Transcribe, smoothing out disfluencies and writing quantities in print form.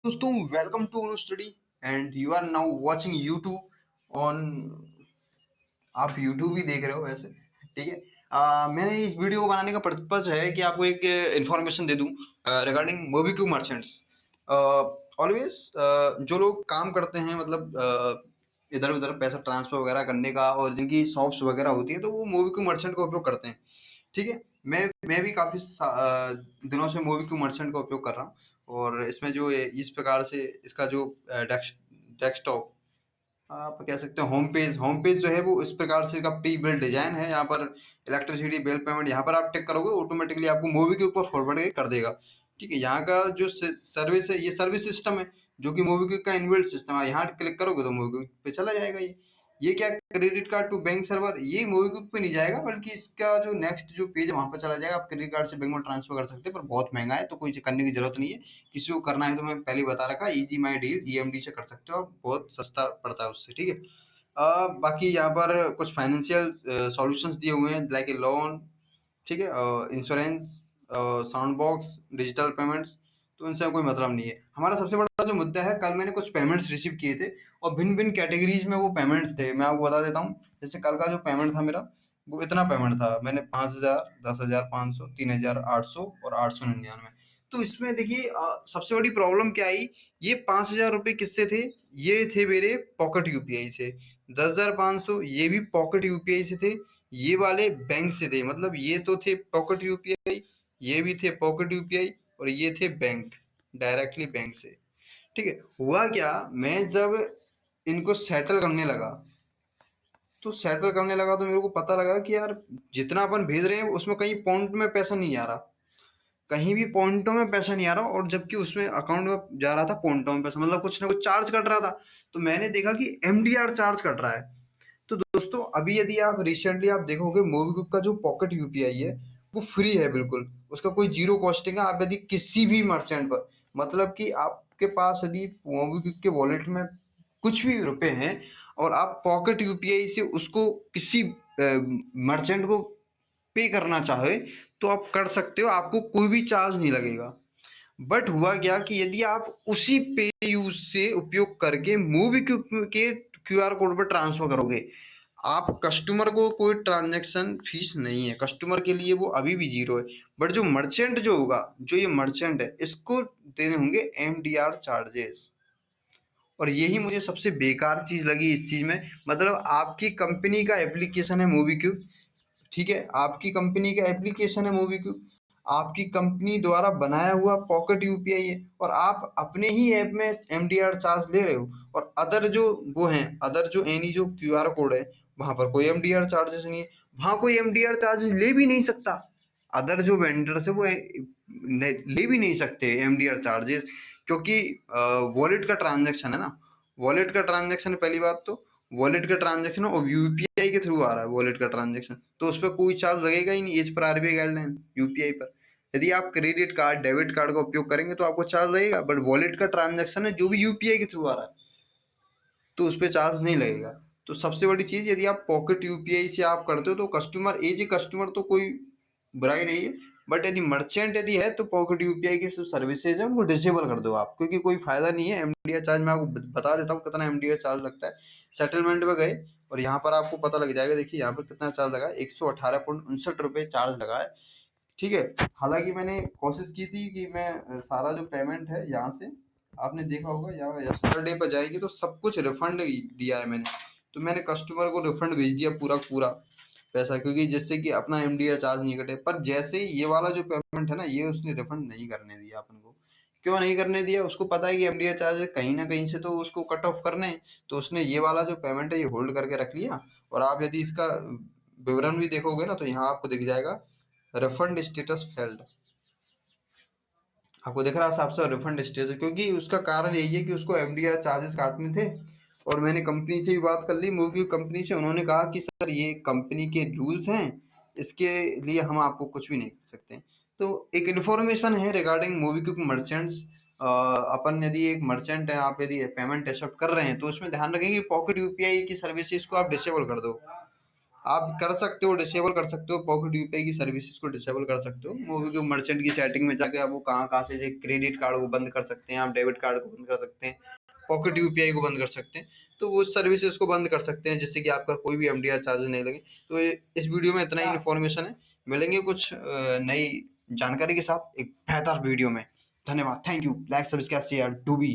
दोस्तों, welcome to Anu study and you are now watching YouTube on. आप YouTube ही देख रहे हो वैसे, ठीक है। मैंने इस वीडियो को बनाने का पर्पज है कि आपको एक इंफॉर्मेशन दे दूं रिगार्डिंग मोबीक्विक मर्चेंट्स। ऑलवेज जो लोग काम करते हैं, मतलब इधर उधर पैसा ट्रांसफर वगैरह करने का, और जिनकी शॉप्स वगैरह होती है, तो वो मोबीक्विक मर्चेंट का उपयोग करते हैं। ठीक है। मैं भी काफ़ी दिनों से मोबीक्विक मर्चेंट का उपयोग कर रहा हूँ। और इसमें जो इस प्रकार से इसका जो डेस्कटॉप, आप कह सकते हैं होम पेज जो है वो इस प्रकार से इसका प्री बिल्ड डिजाइन है। यहाँ पर इलेक्ट्रिसिटी बिल पेमेंट, यहाँ पर आप टिक करोगे ऑटोमेटिकली आपको मूवी के ऊपर फॉरवर्ड कर देगा। ठीक है। यहाँ का जो सर्विस है, ये सर्विस सिस्टम है जो कि मूवी का इनबिल्ट सिस्टम है। यहाँ क्लिक करोगे तो मूवी पे चला जाएगा। ये क्या, credit card to bank server, ये मोबीक्विक पे नहीं जाएगा, बल्कि इसका जो नेक्स्ट जो पेज है वहां पर चला जाएगा। आप क्रेडिट कार्ड से बैंक में ट्रांसफर कर सकते हैं, पर बहुत महंगा है, तो कोई करने की जरूरत नहीं है। किसी को करना है तो मैं पहले ही बता रखा, इजी माई डील ईएमडी से कर सकते हो आप, बहुत सस्ता पड़ता है उससे। ठीक है। बाकी यहाँ पर कुछ फाइनेंशियल सॉल्यूशंस दिए हुए हैं, लाइक ए लोन, ठीक है, insurance, sound box, digital payments. तो इनसे कोई मतलब नहीं है। हमारा सबसे बड़ा जो मुद्दा है, कल मैंने कुछ पेमेंट्स रिसीव किए थे, और भिन्न भिन्न कैटेगरीज में वो पेमेंट्स थे। मैं आपको बता देता हूँ। जैसे कल का जो पेमेंट था मेरा, वो इतना पेमेंट था। मैंने 5,000, 10,500, 3,800 और 899। तो इसमें देखिए, सबसे बड़ी प्रॉब्लम क्या आई। ये 5,000 रुपये किससे थे? ये थे मेरे पॉकेट यूपीआई से। 10,500 ये भी पॉकेट यूपीआई से थे। ये वाले बैंक से थे, मतलब ये तो थे पॉकेट यूपीआई, ये भी थे पॉकेट यूपीआई, और ये थे बैंक, डायरेक्टली बैंक से। ठीक है। हुआ क्या, मैं जब इनको सेटल करने लगा, तो मेरे को पता लगा कि यार, जितना अपन भेज रहे हैं उसमें कहीं पॉइंट में पैसा नहीं आ रहा, कहीं भी पॉइंटों में पैसा नहीं आ रहा, और जबकि उसमें अकाउंट में जा रहा था पॉइंटों में पैसा, मतलब कुछ ना कुछ चार्ज कट रहा था। तो मैंने देखा कि एमडीआर चार्ज कट रहा है। तो दोस्तों, अभी यदि आप रिसेंटली आप देखोगे, मोबीक्विक का जो पॉकेट यूपीआई है वो फ्री है बिल्कुल। उसका कोई जीरो कॉस्टिंग है। आप यदि किसी भी मर्चेंट पर, मतलब कि आपके पास यदि मोबीक्विक के वॉलेट में कुछ भी रुपए हैं, और आप पॉकेट यूपीआई से उसको किसी मर्चेंट को पे करना चाहे, तो आप कर सकते हो, आपको कोई भी चार्ज नहीं लगेगा। बट हुआ क्या कि यदि आप उसी पे यूज से उपयोग करके मोबीक्विक के क्यूआर कोड पर ट्रांसफर करोगे, आप कस्टमर को कोई ट्रांजैक्शन फीस नहीं है, कस्टमर के लिए वो अभी भी जीरो है। बट जो मर्चेंट जो होगा, जो ये मर्चेंट है, इसको देने होंगे एमडीआर चार्जेस। और यही मुझे सबसे बेकार चीज लगी इस चीज में। मतलब आपकी कंपनी का एप्लीकेशन है मोबीक्विक, ठीक है, आपकी कंपनी का एप्लीकेशन है मोबीक्विक, आपकी कंपनी द्वारा बनाया हुआ पॉकेट यूपीआई है, और आप अपने ही ऐप में एमडीआर चार्ज ले रहे हो। और अदर जो वो हैं, अदर जो एनी जो क्यूआर कोड है, वहां पर कोई एमडीआर चार्जेस नहीं है, वहां कोई एमडीआर चार्जेस ले भी नहीं सकता। अदर जो वेंडर्स है वो ले भी नहीं सकते एमडीआर चार्जेस, क्योंकि वॉलेट का ट्रांजेक्शन है ना, वॉलेट का ट्रांजेक्शन है पहली बात तो। वॉलेट का ट्रांजेक्शन और यूपीआई के थ्रू आ रहा है वॉलेट का ट्रांजेक्शन, तो उस पर कोई चार्ज लगेगा ही नहीं, as per RBI guideline UPI पर। यदि आप क्रेडिट कार्ड, डेबिट कार्ड का उपयोग करेंगे तो आपको चार्ज लगेगा, बट वॉलेट का ट्रांजेक्शन है जो भी यूपीआई के थ्रू आ रहा है, तो उस पर चार्ज नहीं लगेगा। तो सबसे बड़ी चीज, यदि आप पॉकेट यूपीआई से आप करते हो, तो कस्टमर, एज ए कस्टमर तो कोई बुराई नहीं है, बट यदि मर्चेंट यदि है, तो पॉकेट यूपीआई की जो सर्विसेज है उनको डिसेबल कर दो आप, क्योंकि कोई फायदा नहीं है। एमडीआर चार्ज मैं आपको बता देता हूँ कितना एमडीआर चार्ज लगता है। सेटलमेंट में गए और यहाँ पर आपको पता लग जाएगा। देखिए यहाँ पर कितना चार्ज लगा है, 118.59 रुपये चार्ज लगा है। ठीक है। हालांकि मैंने कोशिश की थी कि मैं सारा जो पेमेंट है यहाँ से, आपने देखा होगा, यहाँ यस्टरडे पर जाएगी तो सब कुछ रिफंड दिया है मैंने। तो मैंने कस्टमर को रिफंड भेज दिया पूरा पूरा पैसा, क्योंकि जिससे कि अपना एमडीआर चार्ज नहीं कटे। पर जैसे ही ये वाला जो पेमेंट है ना, ये उसने रिफंड नहीं करने दिया अपन को। क्यों नहीं करने दिया? उसको पता है कि एमडीआर चार्ज कहीं ना कहीं से तो उसको कट ऑफ करने हैं। तो उसने ये वाला जो पेमेंट है ये होल्ड करके रख लिया। और आप यदि इसका विवरण भी देखोगे ना, तो यहाँ आपको दिख जाएगा रिफंड स्टेटस फेल्ड। आपको दिख रहा है साहब से रिफंड स्टेटस, क्योंकि उसका कारण यही है कि उसको एमडीआर चार्जेस काटने थे। और मैंने कंपनी से भी बात कर ली, मूवी कंपनी से। उन्होंने कहा कि सर ये कंपनी के रूल्स हैं, इसके लिए हम आपको कुछ भी नहीं कर सकते। तो एक इन्फॉर्मेशन है रिगार्डिंग मूवी क्विक मर्चेंट्स। अपन यदि एक मर्चेंट है, आप यदि पेमेंट एक्सेप्ट कर रहे हैं, तो उसमें ध्यान रखें कि पॉकेट यूपीआई की सर्विसेज को आप डिसेबल कर दो। आप कर सकते हो, डिसेबल कर सकते हो, पॉकेट यूपीआई की सर्विसेज को डिसेबल कर सकते हो। मूवी के मर्चेंट की सेटिंग में जाके आप वो कहाँ कहाँ से क्रेडिट कार्ड को बंद कर सकते हैं, आप डेबिट कार्ड को बंद कर सकते हैं, पॉकेट यूपीआई को बंद कर सकते हैं। तो वो सर्विसेज को बंद कर सकते हैं जिससे कि आपका कोई भी एमडीआर चार्जेस नहीं लगे। तो इस वीडियो में इतना ही इन्फॉर्मेशन है। मिलेंगे कुछ नई जानकारी के साथ एक बेहतर वीडियो में। धन्यवाद, thank you, like subscribe share डू बी।